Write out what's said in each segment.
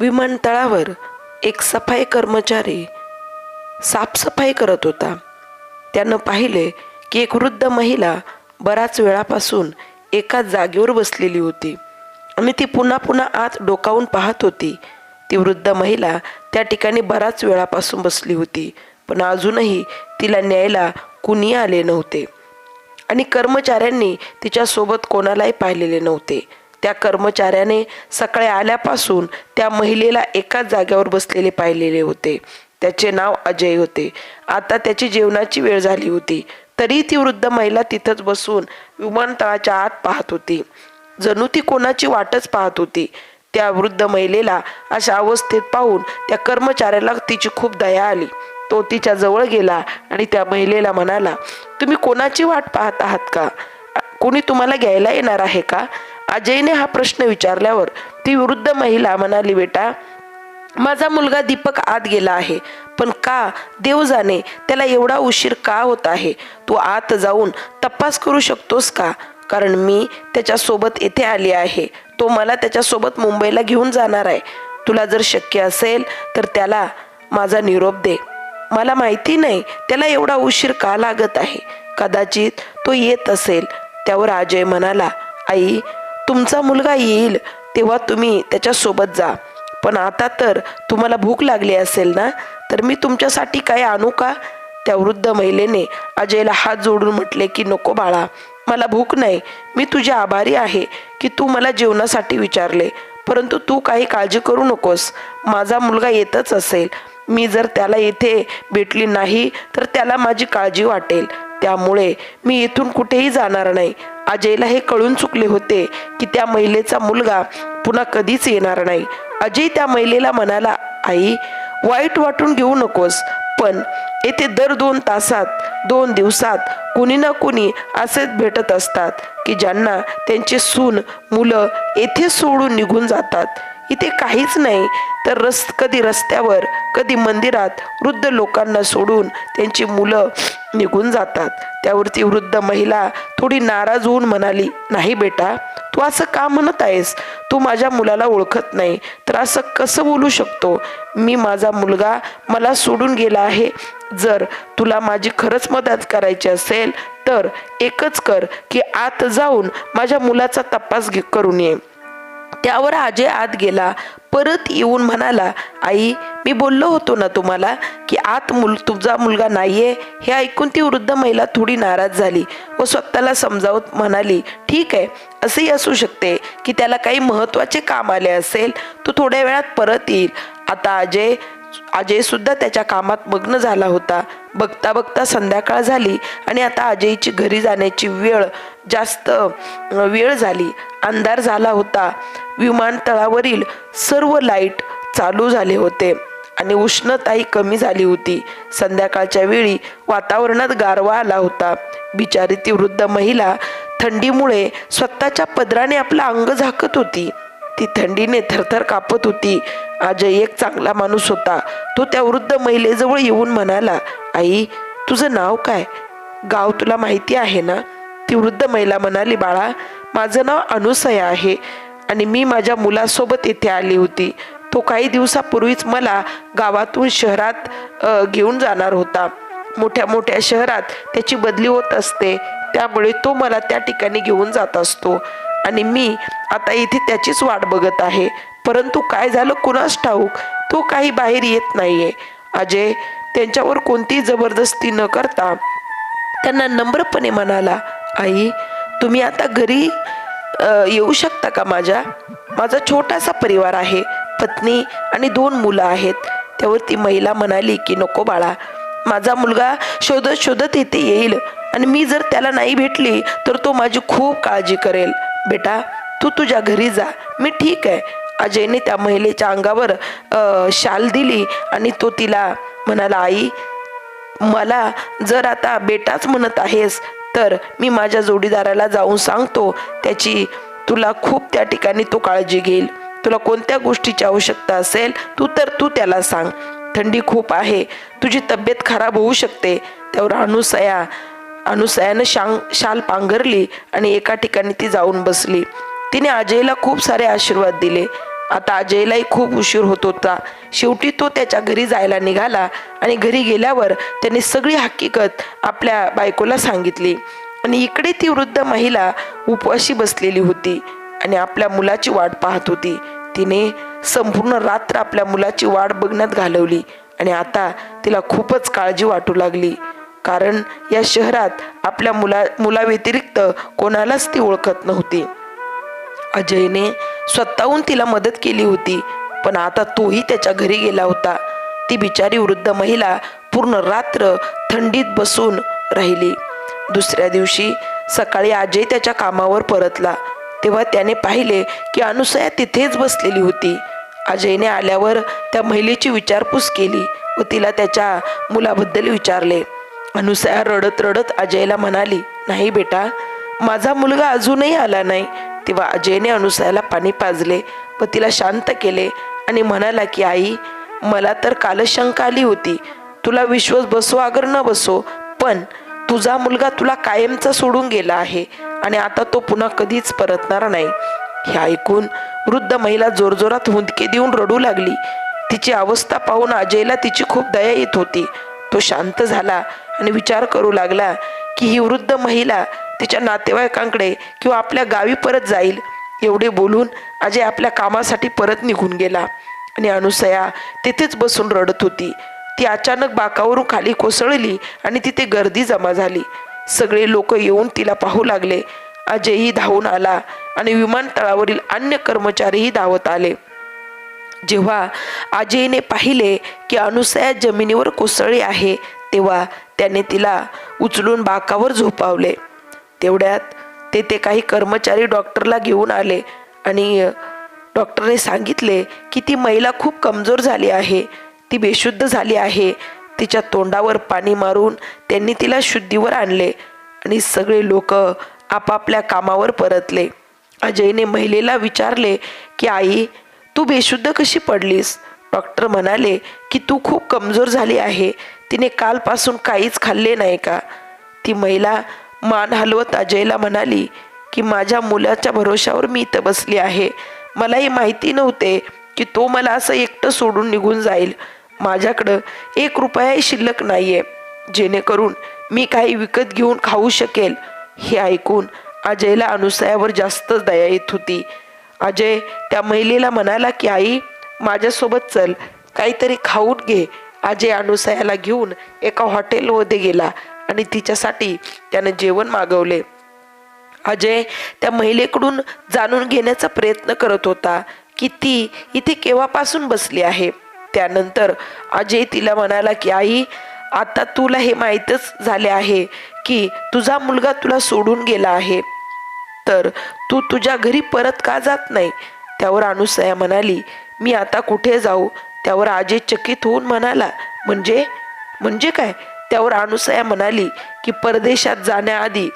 विमानतळावर एक सफाई कर्मचारी साफसफाई करत होता. त्यानं पाहिले की एक वृद्ध महिला बराच वेळापासून एकाच जागेवर बसलेली होती आणि ती पुन्हा पुन्हा आत डोकावून पाहत होती. ती वृद्ध महिला त्या ठिकाणी बराच वेळापासून बसली होती, पण अजूनही तिला न्यायला कुणी आले नव्हते आणि कर्मचाऱ्यांनी तिच्यासोबत कोणालाही पाहिलेले नव्हते. त्या कर्मचाऱ्याने सकाळी आल्यापासून त्या महिलेला एकाच जागेवर बसलेले पाहिलेले होते. त्याचे नाव अजय होते. आता त्याची जेवणाची वेळ झाली होती, तरी ती वृद्ध महिला तिथंच बसून विमानतळाच्या आत पाहत होती. जणू ती कोणाची वाटच पाहत होती. त्या वृद्ध महिलेला अशा अवस्थेत पाहून त्या कर्मचाऱ्याला तिची खूप दया आली. तो तिच्या जवळ गेला आणि त्या महिलेला म्हणाला, तुम्ही कोणाची वाट पाहत आहात का? कोणी तुम्हाला घ्यायला येणार आहे का? अजयने हा प्रश्न विचारल्यावर ती वृद्ध महिला म्हणाली, बेटा, माझा मुलगा दीपक आत गेला आहे, पण का देव जाणे त्याला एवढा उशीर का होत आहे. तू आत जाऊन तपास करू शकतोस का? कारण मी त्याच्यासोबत येथे आली आहे. तो मला त्याच्यासोबत मुंबईला घेऊन जाणार आहे. तुला जर शक्य असेल तर त्याला माझा निरोप दे. मला माहिती नाही त्याला एवढा उशीर का लागत आहे. कदाचित तो येत असेल. त्यावर अजय म्हणाला, आई, तुमचा मुलगा येईल तेव्हा तुम्ही त्याच्यासोबत जा. पण आता तर तुम्हाला भूक लागली असेल ना, तर मी तुमच्यासाठी काय आणू का? त्या वृद्ध महिलेने अजयला हात जोडून म्हटले की नको बाळा, मला भूक नाही. मी तुझे आभारी आहे की तू मला जेवणासाठी विचारले, परंतु तू काही काळजी करू नकोस. माझा मुलगा येतच असेल. मी जर त्याला इथे भेटली नाही तर त्याला माझी काळजी वाटेल. त्यामुळे मी इथून कुठेही जाणार नाही. अजयला हे कळून चुकले होते की त्या महिलेचा मुलगा पुन्हा कधीच येणार नाही. अजय त्या महिलेला म्हणाला, आई, वाईट वाटून घेऊ नकोस, पण येथे दर 2 तासात 2 दिवसात कुणी ना कुणी असेच भेटत असतात की ज्यांना त्यांचे सून मुलं येथे सोडून निघून जातात. इथे काहीच नाही तर कधी रस्त्यावर, कधी मंदिरात वृद्ध लोकांना सोडून त्यांची मुलं निघून जातात. त्यावरती वृद्ध महिला थोडी नाराज होऊन म्हणाली, नाही बेटा, तू असं का म्हणत आहेस? तू माझ्या मुलाला ओळखत नाही तर असं कसं बोलू शकतो? मी माझा मुलगा मला सोडून गेला आहे. जर तुला माझी खरंच मदत करायची असेल तर एकच कर की आत जाऊन माझ्या मुलाचा तपास करून ये. त्यावर अजय आत गेला. परत येऊन म्हणाला, आई, मी बोललो होतो ना तुम्हाला की आत तुझा मुलगा नाहीये. हे ऐकून ती वृद्ध महिला थोडी नाराज झाली व स्वतःला समजावत म्हणाली, ठीक आहे, असेही असू शकते की त्याला काही महत्त्वाचे काम आले असेल. तो थोड्या वेळात परत येईल. आता अजय सुद्धा त्याच्या कामात मग्न झाला होता. बघता बघता संध्याकाळ झाली आणि आता अजयची घरी जाण्याची जास्त वेळ झाली. अंधार झाला होता. विमानतळावरील सर्व लाईट चालू झाले होते आणि उष्णताही कमी झाली होती. संध्याकाळच्या वेळी वातावरणात गारवा आला होता. बिचारी ती वृद्ध महिला थंडीमुळे स्वतःच्या पदराने आपलं अंग झाकत होती. ती थंडीने थरथर कापत होती. अजय एक चांगला माणूस होता. तो त्या वृद्ध महिलेजवळ येऊन म्हणाला, आई, तुझं नाव काय? गाव तुला माहिती आहे ना? ती वृद्ध महिला म्हणाली, बाळा, माझं नाव अनुसया आहे आणि मी माझ्या मुलासोबत इथे आली होती. तो काही दिवसापूर्वीच मला गावातून शहरात घेऊन जाणार होता. मोठ्या मोठ्या शहरात त्याची बदली होत असते, त्यामुळे तो मला त्या ठिकाणी घेऊन जात असतो आणि मी आता इथे त्याचीच वाट बघत आहे. परंतु काय झालं कुणास ठाऊक, तो काही बाहेर येत नाहीये. अजय त्यांच्यावर कोणतीही जबरदस्ती न करता त्यांना नम्रपणे म्हणाला, आई, तुम्ही आता घरी येऊ शकता का? माझा छोटासा परिवार आहे. पत्नी आणि 2 मुलं आहेत. त्यावर ती महिला म्हणाली की नको बाळा, माझा मुलगा शोधत शोधत इथे येईल आणि मी जर त्याला नाही भेटली तर तो माझी खूप काळजी करेल. बेटा, तू तुझ्या घरी जा, मी ठीक आहे. अजयने त्या महिलेच्या अंगावर शाल दिली आणि तो तिला म्हणाला, आई, मला जर आता बेटाच म्हणत आहेस तर मी माझ्या जोडीदाराला जाऊन सांगतो. तुला खूप त्या ठिकाणी तो काळजी घेईल. तुला कोणत्या गोष्टीची आवश्यकता असेल तू त्याला सांग. थंडी खूप आहे, तुझी तब्येत खराब होऊ शकते. त्यावर अनुसयानं शाल पांघरली आणि एका ठिकाणी ती जाऊन बसली. तिने अजयला खूप सारे आशीर्वाद दिले. आता अजयलाही खूप उशीर होत होता. शेवटी तो त्याच्या घरी जायला निघाला आणि घरी गेल्यावर त्याने सगळी हकीकत आपल्या बायकोला सांगितली. आणि इकडे ती वृद्ध महिला उपवाशी बसलेली होती आणि आपल्या मुलाची वाट पाहत होती. तिने संपूर्ण रात्र आपल्या मुलाची वाट बघण्यात घालवली आणि आता तिला खूपच काळजी वाटू लागली, कारण या शहरात आपल्या मुलाव्यतिरिक्त कोणालाच ती ओळखत नव्हती. अजयने स्वतःहून तिला मदत केली होती, पण आता तोही त्याच्या घरी गेला होता. ती बिचारी वृद्ध महिला पूर्ण रात्र थंडीत बसून राहिली. दुसऱ्या दिवशी सकाळी अजय त्याच्या कामावर परतला तेव्हा त्याने पाहिले की अनुसया तिथेच बसलेली होती. अजयने आल्यावर त्या महिलेची विचारपूस केली व तिला त्याच्या मुलाबद्दल विचारले. अनुसया रडत रडत अजयला म्हणाली, नाही बेटा, माझा मुलगा अजूनही आला नाही. तेव्हा अजयने अनुसयाला पाणी पाजले व तिला शांत केले आणि म्हणाला की आई, मला तर कालच शंका आली होती. तुला विश्वास बसो अगर न बसो, पण तुझा मुलगा तुला कायमचा सोडून गेला आहे आणि आता तो पुन्हा कधीच परतणार नाही. हे ऐकून वृद्ध महिला जोरजोरात हुंदके देऊन रडू लागली. तिची अवस्था पाहून अजयला तिची खूप दया येत होती. तो शांत झाला आणि विचार करू लागला की ही वृद्ध महिला तिच्या नातेवाईकांकडे किंवा आपल्या गावी परत जाईल. एवढे बोलून अजय आपल्या कामासाठी परत निघून गेला आणि अनुसया तिथेच बसून रडत होती. ती अचानक बाकावरून खाली कोसळली आणि तिथे गर्दी जमा झाली. सगळे लोक येऊन तिला पाहू लागले. अजयही धावून आला आणि विमानतळावरील अन्य कर्मचारीही धावत आले. जेव्हा अजयने पाहिले की अनुसया जमिनीवर कोसळली आहे तेव्हा त्याने तिला उचलून बाकावर झोपावले. तेवढ्यात तेथे काही कर्मचारी डॉक्टरला घेऊन आले आणि डॉक्टरने सांगितले की ती महिला खूप कमजोर झाली आहे, ती बेशुद्ध झाली आहे. तिच्या तोंडावर पाणी मारून त्यांनी तिला शुद्धीवर आणले आणि सगळे लोक आपापल्या कामावर परतले. अजयने महिलेला विचारले की आई, तू बेशुद्ध कशी पडलीस? डॉक्टर म्हणाले की तू खूप कमजोर झाली आहे, तिने कालपासून काहीच खाल्ले नाही का? ती महिला मान हलवत अजयला म्हणाली की माझ्या मुलाच्या भरोशावर मी इथं बसली आहे. मलाही माहिती नव्हते की तो मला असं एकटं सोडून निघून जाईल. माझ्याकडं 1 रुपयाही शिल्लक नाहीये जेणेकरून मी काही विकत घेऊन खाऊ शकेल. हे ऐकून अजयला अनुसयावर जास्तच दया येत होती. अजय त्या महिलेला म्हणाला की आई, माझ्यासोबत चल, काहीतरी खाऊन घे. अजय अनुसयाला घेऊन एका हॉटेलमध्ये गेला आणि तिच्यासाठी त्याने जेवण मागवले. अजय त्या महिलेकडून जाणून घेण्याचा प्रयत्न करत होता की ती इथे केव्हापासून बसली आहे. त्यानंतर अजय तिला म्हणाला की आई, आता तुला हे माहीतच झाले आहे की तुझा मुलगा तुला सोडून गेला आहे, तर तू तुझ्या घरी परत का जात नाही? त्यावर अनुसया म्हणाली, मी आता कुठे जाऊ? त्यावर अजय चकित होऊन म्हणाला, म्हणजे काय? त्यावर अनुसया म्हणाली की परदेशात जाण्याआधी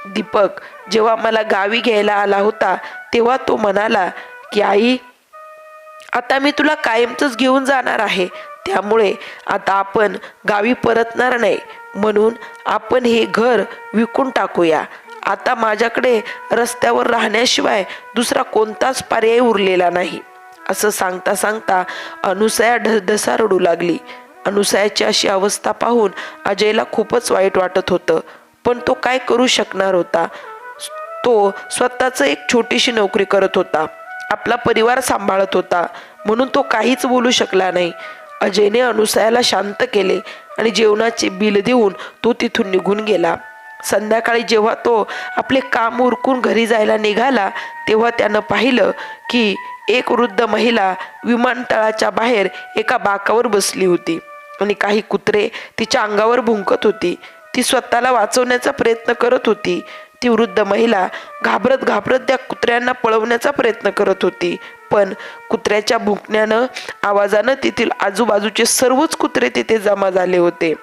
दीपक जेव्हा मला गावी घ्यायला आला होता तेव्हा तो म्हणाला की आई, आता मी तुला कायमचंच घेऊन जाणार आहे, त्यामुळे आता आपण गावी परतणार नाही, म्हणून आपण हे घर विकून टाकूया. आता माझ्याकडे रस्त्यावर राहण्याशिवाय दुसरा कोणताच पर्याय उरलेला नाही. असं सांगता सांगता अनुसया ढसढसा रडू लागली. अनुसयाची अशी अवस्था पाहून अजयला खूपच वाईट वाटत होतं, पण तो काय करू शकणार होता? तो स्वतःच एक छोटीशी नोकरी करत होता, आपला परिवार सांभाळत होता, म्हणून तो काहीच बोलू शकला नाही. अजयने अनुसयाला शांत केले आणि जेवणाचे बिल देऊन तो तिथून निघून गेला. संध्याकाळी जेव्हा तो आपले काम उरकून घरी जायला निघाला तेव्हा त्यानं पाहिलं की एक वृद्ध महिला विमानतळाच्या बाहेर एका बाकावर बसली होती आणि काही कुत्रे तिच्या अंगावर भुंकत होती. ती स्वतःला वाचवण्याचा प्रयत्न करत होती. ती वृद्ध महिला घाबरत घाबरत त्या कुत्र्यांना पळवण्याचा प्रयत्न करत होती, पण कुत्र्याच्या भुंकण्यानं आवाजानं तेथील आजूबाजूचे सर्वच कुत्रे तिथे जमा झाले होते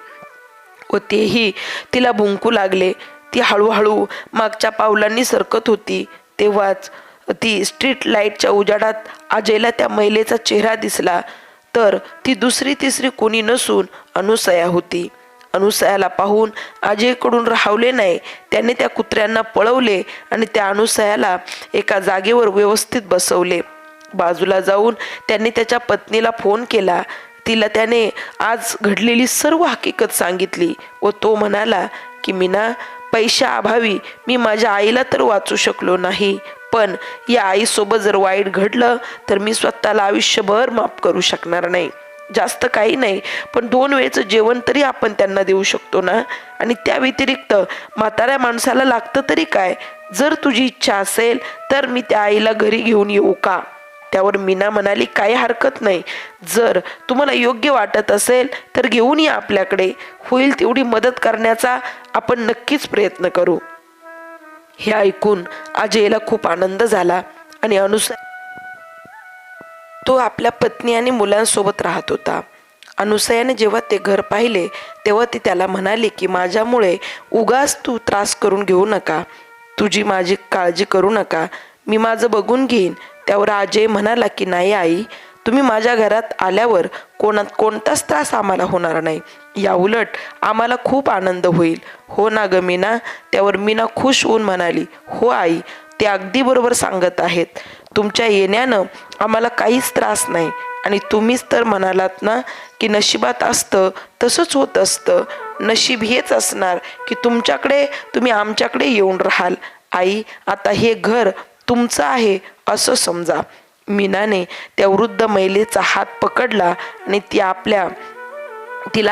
व तेही तिला भुंकू लागले. ती हळूहळू मागच्या पावलांनी सरकत होती. तेव्हाच ती स्ट्रीट लाईटच्या उजाडात अजयला त्या महिलेचा चेहरा दिसला, तर ती दुसरी तिसरी कोणी नसून अनुसया होती. अनुसयाला पाहून अजयकडून राहवले नाही. त्याने त्या कुत्र्यांना पळवले आणि त्या अनुसयाला एका जागेवर व्यवस्थित बसवले. बाजूला जाऊन त्यांनी त्याच्या पत्नीला फोन केला. तिला त्याने आज घडलेली सर्व हकीकत सांगितली व तो म्हणाला की मीना, पैशाअभावी मी माझ्या आईला तर वाचू शकलो नाही, पण या आईसोबत जर वाईट घडलं तर मी स्वतःला आयुष्यभर माफ करू शकणार नाही. जास्त काही नाही, पण 2 वेळचं जेवण तरी आपण त्यांना देऊ शकतो ना. आणि त्या व्यतिरिक्त म्हाताऱ्या माणसाला लागतं तरी काय. जर तुझी इच्छा असेल तर मी त्या आईला घरी घेऊन येऊ का? त्यावर मीना म्हणाली, काही हरकत नाही. जर तुम्हाला योग्य वाटत असेल तर घेऊन या आपल्याकडे. होईल तेवढी मदत करण्याचा आपण नक्कीच प्रयत्न करू. हे ऐकून अजयला खूप आनंद झाला आणि तो आपल्या पत्नी आणि मुलांसोबत राहत होता. अनुसयाने जेव्हा ते घर पाहिले तेव्हा ती त्याला म्हणाली की माझ्यामुळे उगाच तू त्रास करून घेऊ नका. तुझी माझी काळजी करू नका, मी माझं बघून घेईन. त्यावर अजय म्हणाला की नाही आई, तुम्ही माझ्या घरात आल्यावर कोणताच त्रास आम्हाला होणार नाही. याउलट आम्हाला खूप आनंद होईल. हो ना ग मीना? त्यावर मीना खुश होऊन म्हणाली, हो आई, ते अगदी बरोबर सांगत आहेत. तुमच्या येण्यानं आम्हाला काहीच त्रास नाही. आणि तुम्हीच तर म्हणालात ना की नशिबात असतं तसंच होत असतं. नशीब हेच असणार की तुम्ही आमच्याकडे येऊन राहाल. आई, आता हे घर तुमचं आहे असं समजा. मीनाने त्या वृद्ध महिलेचा हात पकडला आणि तिला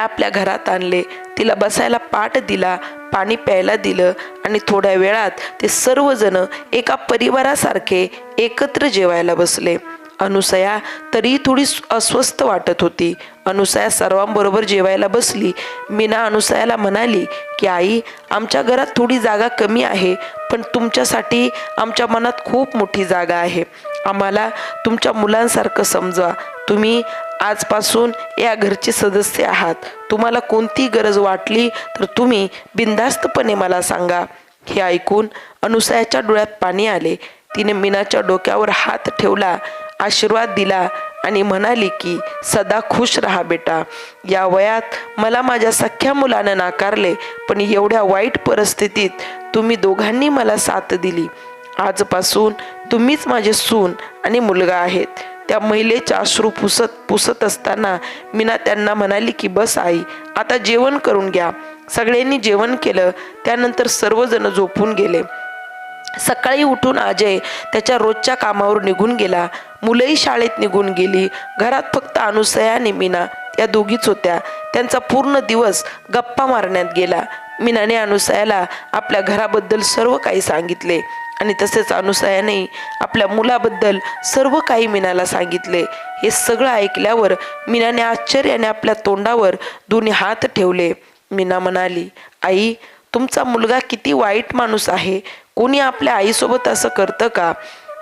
आपल्या घरात आणले. तिला बसायला पाट दिला, पाणी प्यायला दिलं आणि थोड्या वेळात ते सर्वजण एका परिवारासारखे एकत्र जेवायला बसले. अनुसया तरी थोडी अस्वस्थ वाटत होती. अनुसया सर्वांबरोबर जेवायला बसली. मीना अनुसयाला म्हणाली की आई, आमच्या घरात थोडी जागा कमी आहे, पण तुमच्यासाठी आमच्या मनात खूप मोठी जागा आहे. आम्हाला तुमच्या मुलांसारखं समजा. तुम्ही आजपासून या घरचे सदस्य आहात. तुम्हाला कोणती गरज वाटली तर तुम्ही बिनधास्तपणे मला सांगा. हे ऐकून अनुसयाच्या डोळ्यात पाणी आले. तिने मीनाच्या डोक्यावर हात ठेवला, आशीर्वाद दिला आणि म्हणाली की सदा खुश राहा बेटा. या वयात मला माझ्या सख्या मुलानं नाकारले, पण एवढ्या वाईट परिस्थितीत तुम्ही दोघांनी मला साथ दिली. आजपासून तुम्हीच माझे सून आणि मुलगा आहेत. त्या महिलेचे अश्रू पुसत असताना मीना त्यांना म्हणाली की बस आई, आता जेवण करून घ्या. सगळ्यांनी जेवण केलं. त्यानंतर सर्वजण झोपून गेले. सकाळी उठून अजय त्याच्या रोजच्या कामावर निघून गेला. मुलंही शाळेत निघून गेली. घरात फक्त अनुसया आणि मीना या दोघीच होत्या. त्यांचा पूर्ण दिवस गप्पा मारण्यात गेला. मीनाने अनुसयाला आपल्या घराबद्दल सर्व काही सांगितले आणि तसेच अनुसयाने आपल्या मुलाबद्दल सर्व काही मीनाला सांगितले. हे सगळं ऐकल्यावर मीनाने आश्चर्याने आपल्या तोंडावर दोन्ही हात ठेवले. मीना म्हणाली, आई, तुमचा मुलगा किती वाईट माणूस आहे. कोणी आपल्या आईसोबत असं करतं का?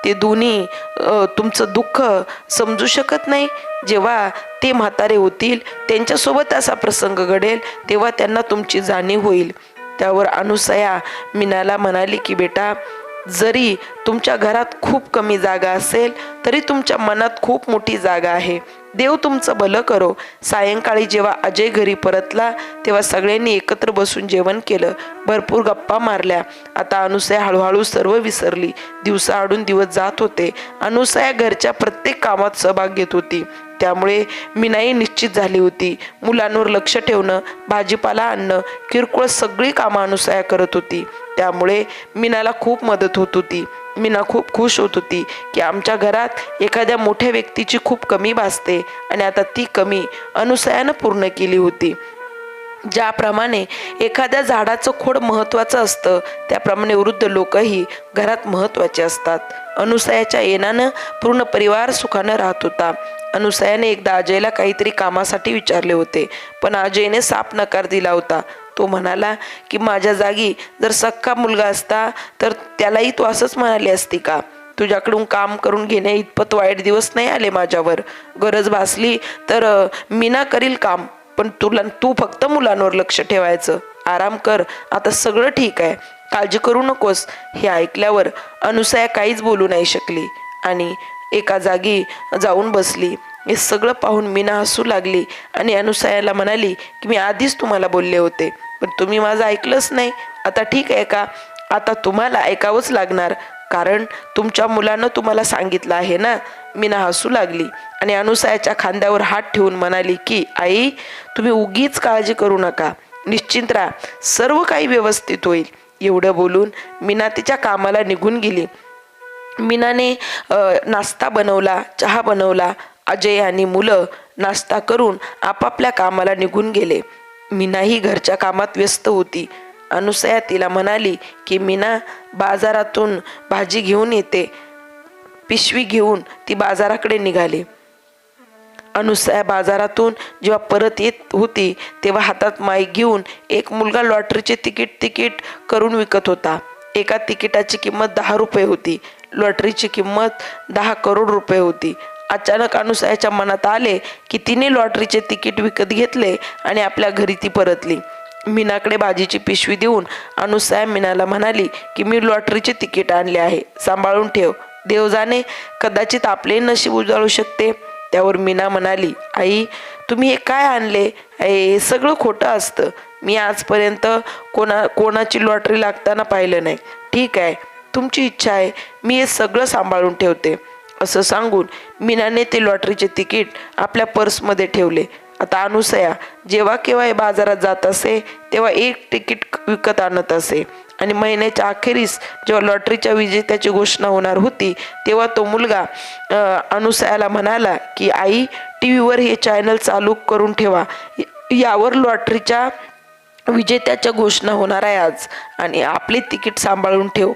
ते दोन्ही तुमचं दुःख समजू शकत नाही. जेव्हा ते म्हातारे होतील, त्यांच्यासोबत असा प्रसंग घडेल, तेव्हा त्यांना तुमची जाणीव होईल. त्यावर अनुसया मीनाला म्हणाली की बेटा, जरी तुमच्या घरात खूप कमी जागा असेल तरी तुमच्या मनात खूप मोठी जागा आहे. देव तुमचं भलं करो. सायंकाळी जेव्हा अजय घरी परतला तेव्हा सगळ्यांनी एकत्र बसून जेवण केलं. भरपूर गप्पा मारल्या. आता अनुसया हळूहळू सर्व विसरली. दिवसाआडून दिवस जात होते. अनुसया घरच्या प्रत्येक कामात सहभाग घेत होती. त्यामुळे मीनाही निश्चित झाली होती. मुलांवर लक्ष ठेवणं, भाजीपाला आणणं, किरकोळ सगळी कामं अनुसया करत होती. त्यामुळे मीनाला खूप मदत होत होती. मीना खूप खुश होत होती की आमच्या घरात एखाद्या मोठ्या व्यक्तीची खूप कमी भासते आणि आता ती कमी अनुसयानं पूर्ण केली होती. ज्याप्रमाणे एखाद्या झाडाचं खोड महत्त्वाचं असतं, त्याप्रमाणे वृद्ध लोकही घरात महत्त्वाचे असतात. अनुसयाच्या येण्यानं पूर्ण परिवार सुखानं राहत होता. अनुसयाने एकदा अजयला काहीतरी कामासाठी विचारले होते, पण अजयने साफ नकार दिला होता. तो म्हणाला की माझ्या जागी जर सख्खा मुलगा असता तर त्यालाही तू असंच म्हणाली असती का? तुझ्याकडून काम करून घेण्या इतपत वाईट दिवस नाही आले माझ्यावर. गरज भासली तर मीना करील काम, पण तू फक्त मुलांवर लक्ष ठेवायचं. आराम कर, आता सगळं ठीक आहे, काळजी करू नकोस. हे ऐकल्यावर अनुसया काहीच बोलू नाही शकली आणि एका जागी जाऊन बसली. हे सगळं पाहून मीना हसू लागली आणि अनुसयाला म्हणाली की मी आधीच तुम्हाला बोलले होते, पण तुम्ही माझं ऐकलंच नाही. आता ठीक आहे का? आता तुम्हाला ऐकावंच लागणार, कारण तुमच्या मुलानं तुम्हाला सांगितलं आहे ना. मीना हसू लागली आणि अनुसयाच्या खांद्यावर हात ठेवून म्हणाली की आई, तुम्ही उगीच काळजी करू नका, निश्चिंत राहा, सर्व काही व्यवस्थित होईल. एवढं बोलून मीना तिच्या कामाला निघून गेली. मीनाने नाश्ता बनवला, चहा बनवला. अजय आणि मुलं नाश्ता करून आपापल्या कामाला निघून गेले. मीनाही घरच्या कामात व्यस्त होती. अनुसया तिला म्हणाली की मीना, बाजारातून भाजी घेऊन येते. पिशवी घेऊन ती बाजाराकडे निघाली. अनुसया बाजारातून जेव्हा परत येत होती तेव्हा हातात माईक घेऊन एक मुलगा लॉटरीचे तिकीट करून विकत होता. एका तिकिटाची किंमत 10 रुपये होती. लॉटरीची किंमत 10 करोड रुपये होती. अचानक अनुसयाच्या मनात आले की तिने लॉटरीचे तिकीट विकत घेतले आणि आपल्या घरी ती परतली. मीनाकडे भाजीची पिशवी देऊन अनुसया मीनाला म्हणाली की मी लॉटरीचे तिकीट आणले आहे, सांभाळून ठेव. देव जाणे, कदाचित आपले नशीब उजळू शकते. त्यावर मीना म्हणाली, आई, तुम्ही हे काय आणले? हे सगळं खोटं असतं. मी आजपर्यंत कोणाची लॉटरी लागताना पाहिलं नाही. ठीक आहे, तुमची इच्छा आहे, मी हे सगळं सांभाळून ठेवते. असं सांगून मीनाने ते लॉटरीचे तिकीट आपल्या पर्समध्ये ठेवले. आता अनुसया जेव्हा केव्हा बाजारात जात असे तेव्हा एक तिकीट विकत आणत असे आणि महिन्याच्या अखेरीस जेव्हा लॉटरीच्या विजेत्याची घोषणा होणार होती तेव्हा तो मुलगा अनुसयाला म्हणाला की आई, टीव्हीवर हे चॅनल चालू करून ठेवा, यावर लॉटरीच्या विजेत्याच्या घोषणा होणार आहे आज, आणि आपले तिकीट सांभाळून ठेव.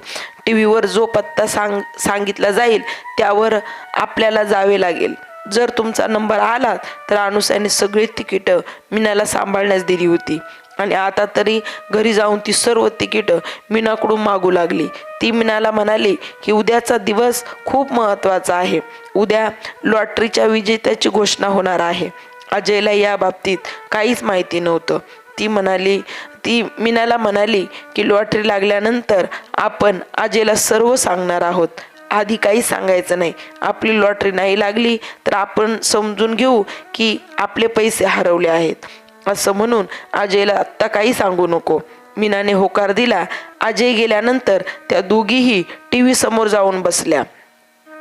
टीव्हीवर जो पत्ता सांगितला जाईल त्यावर आपल्याला जावे लागेल. जर तुमचा नंबर आला तर अनुसयाने सगळी तिकीटं मीनाला सांभाळण्यास दिली होती आणि आता तरी घरी जाऊन ती सर्व तिकीटं मीनाकडून मागू लागली. ती मीनाला म्हणाली की उद्याचा दिवस खूप महत्त्वाचा आहे. उद्या लॉटरीच्या विजेत्याची घोषणा होणार आहे. अजयला या बाबतीत काहीच माहिती नव्हतं. ती मीनाला म्हणाली की लॉटरी लागल्यानंतर आपण अजयला सर्व सांगणार आहोत. आधी काही सांगायचं नाही. आपली लॉटरी नाही लागली तर आपण समजून घेऊ की आपले पैसे हरवले आहेत, असं म्हणून अजयला आत्ता काही सांगू नको. मीनाने होकार दिला. अजय गेल्यानंतर त्या दोघीही टीव्ही समोर जाऊन बसल्या.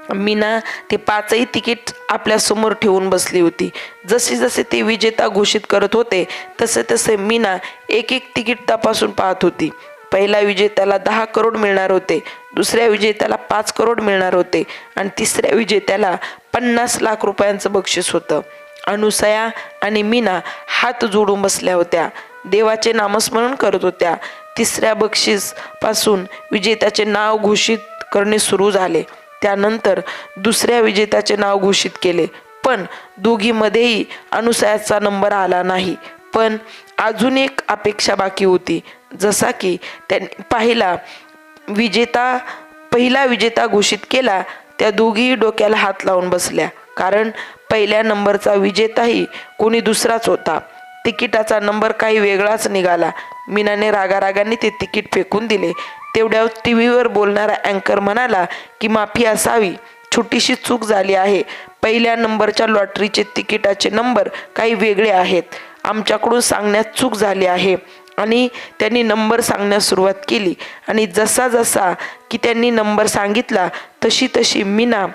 मीना ते 5ही तिकीट आपल्या समोर ठेवून बसली होती. जसे जसे ते विजेता घोषित करत होते तसे तसे मीना एक एक तिकीट तपासून पाहत होती. पहिल्या विजेत्याला 10 करोड मिळणार होते, दुसऱ्या विजेत्याला 5 करोड मिळणार होते आणि तिसऱ्या विजेत्याला 50 लाख रुपयांचं बक्षीस होतं. अनुसया आणि मीना हात जोडून बसल्या होत्या, देवाचे नामस्मरण करत होत्या. तिसऱ्या बक्षीस पासून विजेत्याचे नाव घोषित करणे सुरू झाले. त्यानंतर दुसऱ्या विजेत्याचे नाव घोषित केले, पण दोघीमध्येही अनुसयाचा नंबर आला नाही. पण अजून एक अपेक्षा बाकी होती. जसा की त्यांनी पहिला विजेता घोषित केला, त्या दोघीही डोक्याला हात लावून बसल्या, कारण पहिल्या नंबरचा विजेताही कोणी दुसराच होता. तिकिटाचा नंबर काही वेगळाच निघाला. मीनाने रागारागाने ते तिकीट फेकून दिले. तेवढ्या टीव्हीवर बोलणारा अँकर म्हणाला की माफी असावी, छोटीशी चूक झाली आहे. पहिल्या नंबरच्या लॉटरीचे तिकिटाचे नंबर काही वेगळे आहेत. आमच्याकडून सांगण्यात चूक झाली आहे. आणि त्यांनी नंबर सांगण्यास सुरुवात केली आणि जसा की त्यांनी नंबर सांगितला तशी तशी मीना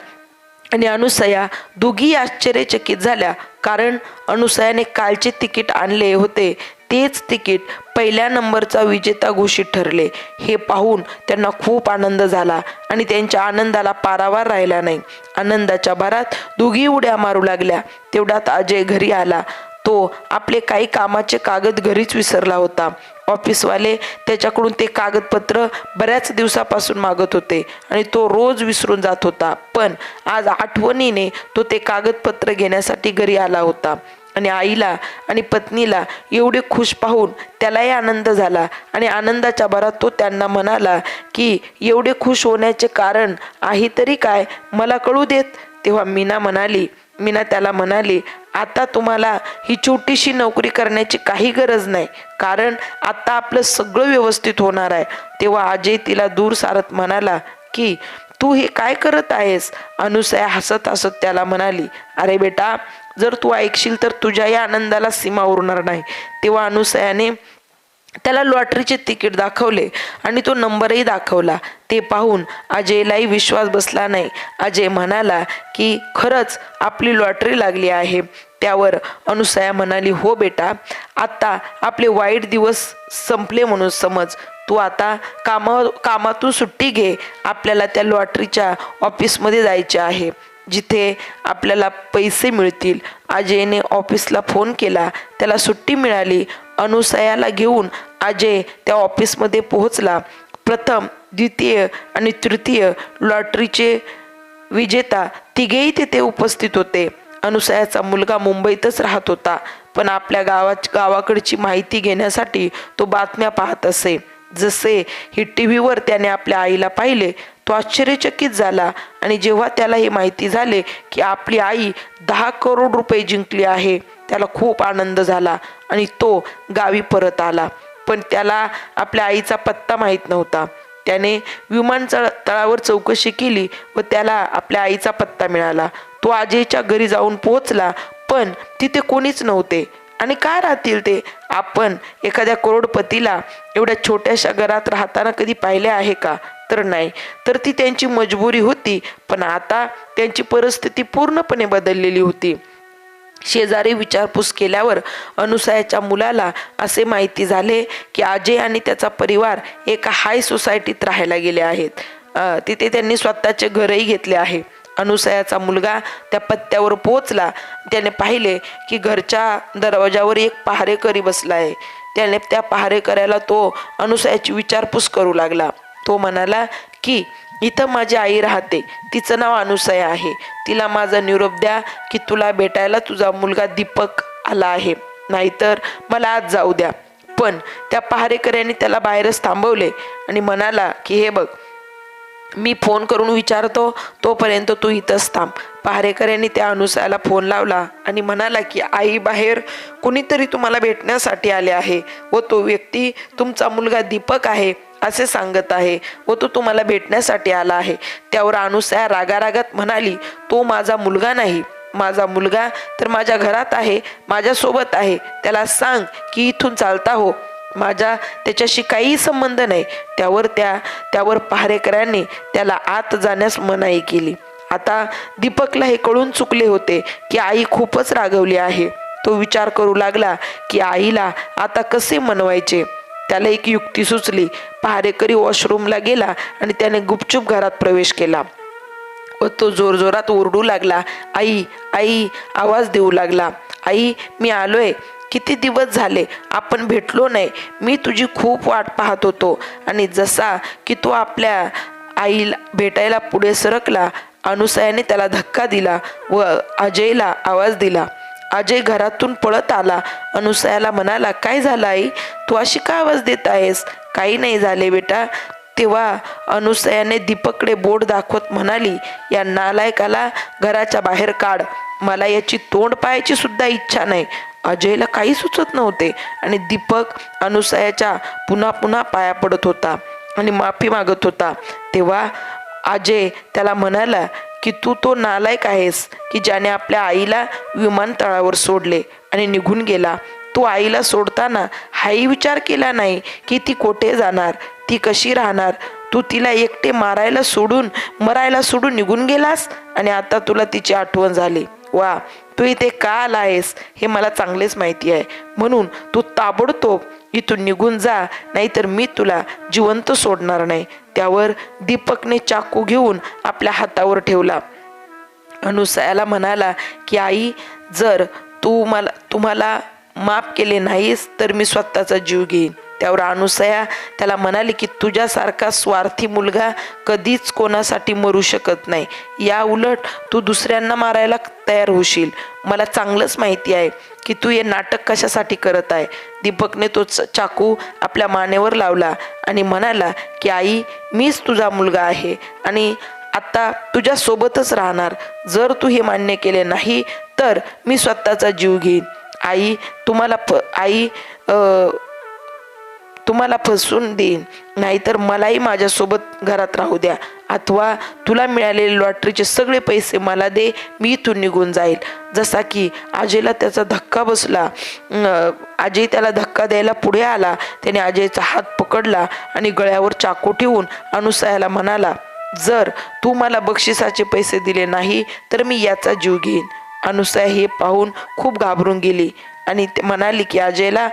आणि अनुसया दोघी आश्चर्यचकित झाल्या, कारण अनुसयाने कालचे तिकीट आणले होते तेच तिकीट पहिल्या नंबरचा विजेता घोषित ठरले. हे पाहून त्यांना खूप आनंद झाला आणि त्यांच्या आनंदाला पारावार राहिला नाही. आनंदाच्या भरात दोघी उड्या मारू लागल्या. तेवढ्यात अजय घरी आला. तो आपले काही कामाचे कागद घरीच विसरला होता. ऑफिसवाले त्याच्याकडून ते कागदपत्र बऱ्याच दिवसापासून मागत होते आणि तो रोज विसरून जात होता. पण आज आठवणीने तो ते कागदपत्र घेण्यासाठी घरी आला होता आणि आईला आणि पत्नीला एवढे खुश पाहून त्यालाही आनंद झाला आणि आनंदाच्या भरात तो त्यांना म्हणाला की एवढे खुश होण्याचे कारण आहे तरी काय, मला कळू देत. तेव्हा मीना त्याला म्हणाली, आता तुम्हाला ही छोटीशी नोकरी करण्याची काही गरज नाही, कारण आता आपलं सगळं व्यवस्थित होणार आहे. तेव्हा अजय तिला दूर सारत म्हणाला की तू हे काय करत आहेस? अनुसया हसत हसत त्याला म्हणाली, अरे बेटा, जर तू ऐकशील तर तुझ्या या आनंदाला सीमा उरणार नाही. तेव्हा अनुसयाने त्याला लॉटरीचे तिकीट दाखवले आणि तो नंबरही दाखवला. ते पाहून अजयलाही विश्वास बसला नाही. अजय म्हणाला की खरंच आपली लॉटरी लागली आहे. त्यावर अनुसया म्हणाली, हो बेटा, आता आपले वाईट दिवस संपले म्हणून समज. तू आता कामातून सुट्टी घे. आपल्याला त्या लॉटरीच्या ऑफिसमध्ये जायचे आहे, जिथे आपल्याला पैसे मिळतील. अजयने ऑफिसला फोन केला. त्याला सुट्टी मिळाली. अनुसयाला घेऊन अजय त्या ऑफिसमध्ये पोहोचला. प्रथम, द्वितीय आणि तृतीय लॉटरीचे विजेता तिघेही तिथे उपस्थित होते. अनुसयाचा मुलगा मुंबईतच राहत होता, पण आपल्या गावाकडची माहिती घेण्यासाठी तो बातम्या पाहत असे. जसे ही टीव्हीवर त्याने आपल्या आईला पाहिले, तो आश्चर्यचकित झाला. आणि जेव्हा त्याला हे माहिती झाले की आपली आई 10 करोड रुपये जिंकली आहे, त्याला खूप आनंद झाला आणि तो गावी परत आला. पण त्याला आपल्या आईचा पत्ता माहीत नव्हता. त्याने विमानतळावर चौकशी केली व त्याला आपल्या आईचा पत्ता मिळाला. तो अजयच्या घरी जाऊन पोहोचला, पण तिथे कोणीच नव्हते. आणि काय राहतील ते? आपण एखाद्या करोडपतीला एवढ्या छोट्याशा घरात राहताना कधी पाहिले आहे का? तर नाही. तर ती त्यांची मजबुरी होती, पण आता त्यांची परिस्थिती पूर्णपणे बदललेली होती. शेजारी विचारपूस केल्यावर अनुसयाच्या मुलाला असे माहिती झाले की अजय आणि त्याचा परिवार एका हाय सोसायटीत राहायला गेले आहेत. तिथे त्यांनी स्वतःचे घरही घेतले आहे. अनुसयाचा मुलगा त्या पत्त्यावर पोहोचला. त्याने पाहिले की घरच्या दरवाजावर एक पहारेकरी बसला आहे. त्याने त्या पहारेकऱ्याला तो अनुसयाची विचारपूस करू लागला. तो म्हणाला की इथं माझी आई राहते, तिचं नाव अनुसया आहे. तिला माझा निरोप द्या की तुला भेटायला तुझा मुलगा दीपक आला आहे, नाहीतर मला आज जाऊ द्या. पण त्या पहारेकऱ्याने त्याला बाहेरच थांबवले आणि म्हणाला की हे बघ, मी फोन करून विचारतो, तोपर्यंत तू इथंच थांब. पहारेकऱ्यांनी त्या अनुसयाला फोन लावला आणि म्हणाला की आई बाहेर कुणीतरी तुम्हाला भेटण्यासाठी आले आहे व तो व्यक्ती तुमचा मुलगा दीपक आहे असे सांगत आहे व तो तुम्हाला भेटण्यासाठी आला आहे. त्यावर अनुसया रागारागात म्हणाली, तो माझा मुलगा नाही. माझा मुलगा तर माझ्या घरात आहे, माझ्यासोबत आहे. त्याला सांग की इथून चालता हो, माझा त्याच्याशी काहीही संबंध नाही. त्यावर पहारेकऱ्यांनी त्याला आत जाण्यास मनाई केली. आता दीपकला हे कळून चुकले होते की आई खूपच रागवली आहे. तो विचार करू लागला की आईला आता कसे मनवायचे. त्याला एक युक्ती सुचली. पहारेकरी वॉशरूमला गेला आणि त्याने गुपचूप घरात प्रवेश केला व तो जोरजोरात ओरडू लागला, आई आई, आवाज देऊ लागला. आई, मी आलोय. किती दिवस झाले आपण भेटलो नाही. मी तुझी खूप वाट पाहत होतो. आणि जसा की तो आपल्या आईला भेटायला पुढे सरकला, अनुसयाने त्याला धक्का दिला व अजयला आवाज दिला. अजय घरातून पळत आला. अनुसयाला म्हणाला, काय झालं आई, तू अशी का आवाज देत आहेस? काही नाही झाले बेटा. तेव्हा अनुसयाने दीपककडे बोट दाखवत म्हणाली, या नालायकाला घराच्या बाहेर काढ. मला याची तोंड पाहायची सुद्धा इच्छा नाही. अजयला काही सुचत नव्हते आणि दीपक अनुसयाच्या पुन्हा पुन्हा पाया पडत होता आणि माफी मागत होता. तेव्हा अजय त्याला म्हणाला की तू तो नालायक आहेस की ज्याने आपल्या आईला विमानतळावर सोडले आणि निघून गेला. तू आईला सोडताना हाही विचार केला नाही की ती कोठे जाणार, ती कशी राहणार. तू तिला एकटे मरायला सोडून निघून गेलास आणि आता तुला तिची आठवण झाली. वा, तू इथे का आला आहेस हे मला चांगलेच माहिती आहे. म्हणून तू ताबडतोब इथून निघून जा, नाहीतर मी तुला जिवंत सोडणार नाही. त्यावर दीपकने चाकू घेऊन आपल्या हातावर ठेवला. अनुसयाला म्हणाला की आई, जर तुम्हाला माफ केले नाहीस तर मी स्वतःचा जीव घेईन. त्यावर अनुसया त्याला म्हणाली की तुझ्यासारखा स्वार्थी मुलगा कधीच कोणासाठी मरू शकत नाही. या उलट तू दुसऱ्यांना मारायला तयार होशील. मला चांगलंच माहिती आहे की तू हे नाटक कशासाठी करत आहे. दीपकने तो चाकू आपल्या मानेवर लावला आणि म्हणाला की आई, मीच तुझा मुलगा आहे आणि आता तुझ्या सोबतच राहणार. जर तू हे मान्य केले नाही तर मी स्वतःचा जीव घेईन. आई तुम्हाला फसवून देईन, नाहीतर मलाही माझ्यासोबत घरात राहू द्या, अथवा तुला मिळालेले लॉटरीचे सगळे पैसे मला दे, मी इथून निघून जाईल. जसा की अजयला त्याचा धक्का बसला. अजय त्याला धक्का द्यायला पुढे आला. त्याने अजयचा हात पकडला आणि गळ्यावर चाकू ठेवून अनुसयाला म्हणाला, जर तू मला बक्षिसाचे पैसे दिले नाही तर मी याचा जीव घेईन. अनुसया हे पाहून खूप घाबरून गेली आणि म्हणाली की अजयला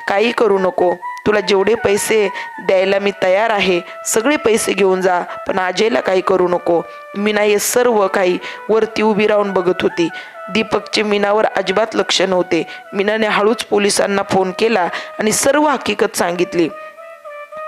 काही करू नको, तुला जेवढे पैसे द्यायला मी तयार आहे, सगळे पैसे घेऊन जा, पण अजयला काही करू नको. मीना हे सर्व काही वरती उभी राहून बघत होती. दीपकचे मीनावर अजिबात लक्ष नव्हते. मीनाने हळूच पोलिसांना फोन केला आणि सर्व हकीकत सांगितली.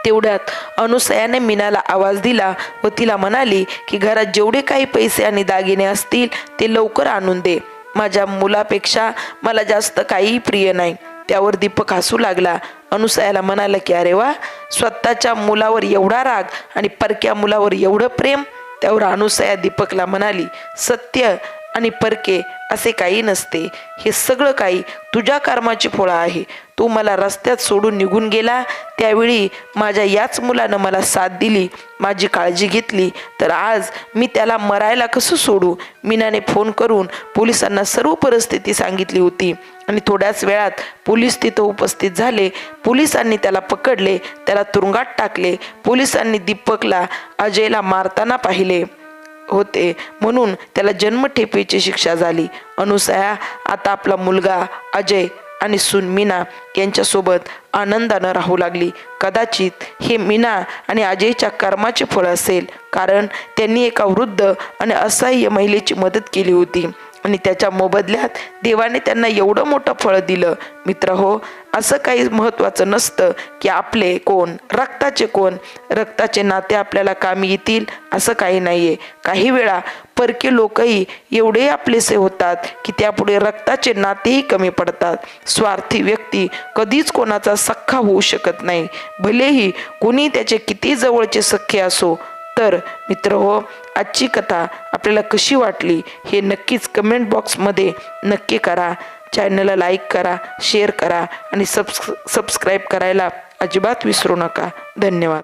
तेवढ्यात अनुसयाने मीनाला आवाज दिला व तिला म्हणाली की घरात जेवढे काही पैसे आणि दागिने असतील ते लवकर आणून दे. माझ्या मुलापेक्षा मला जास्त काहीही प्रिय नाही. त्यावर दीपक हसू लागला. अनुसयाला म्हणाला की अरे वा, स्वतःच्या मुलावर एवढा राग आणि परक्या मुलावर एवढं प्रेम. त्यावर अनुसया दीपकला म्हणाली, सत्य आणि परके असे काही नसते, हे सगळं काही तुझ्या कर्माची फळं आहे. तू मला रस्त्यात सोडून निघून गेला त्यावेळी माझ्या याच मुलानं मला साथ दिली, माझी काळजी घेतली, तर आज मी त्याला मरायला कसं सोडू. मीनाने फोन करून पोलिसांना सर्व परिस्थिती सांगितली होती आणि थोड्याच वेळात पोलीस तिथं उपस्थित झाले. पोलिसांनी त्याला पकडले, त्याला तुरुंगात टाकले. पोलिसांनी दीपकला अजयला मारताना पाहिले होते म्हणून त्याला जन्मठेपेची शिक्षा झाली. अनुसया आता आपला मुलगा अजय आणि सून मीना यांच्यासोबत आनंदानं राहू लागली. कदाचित हे मीना आणि अजयच्या कर्माचे फळ असेल, कारण त्यांनी एका वृद्ध आणि असहाय्य महिलेची मदत केली होती आणि त्याच्या मोबदल्यात देवाने त्यांना एवढं मोठं फळ दिलं. मित्रहो, असं काही महत्त्वाचं नसतं की आपले कोण, रक्ताचे कोण. रक्ताचे नाते आपल्याला कामी येतील असं काही नाहीये. काही वेळा परके लोकही एवढे आपलेसे होतात की त्यापुढे रक्ताचे नातेही कमी पडतात. स्वार्थी व्यक्ती कधीच कोणाचा सख्खा होऊ शकत नाही, भलेही कोणी त्याचे किती जवळचे सख्खे असो. तर मित्रहो, आजची कथा आपल्याला कशी वाटली हे नक्कीच कमेंट बॉक्समध्ये नक्की करा. चॅनलला लाईक करा, शेअर करा आणि सबस्क्राईब करायला अजिबात विसरू नका. धन्यवाद.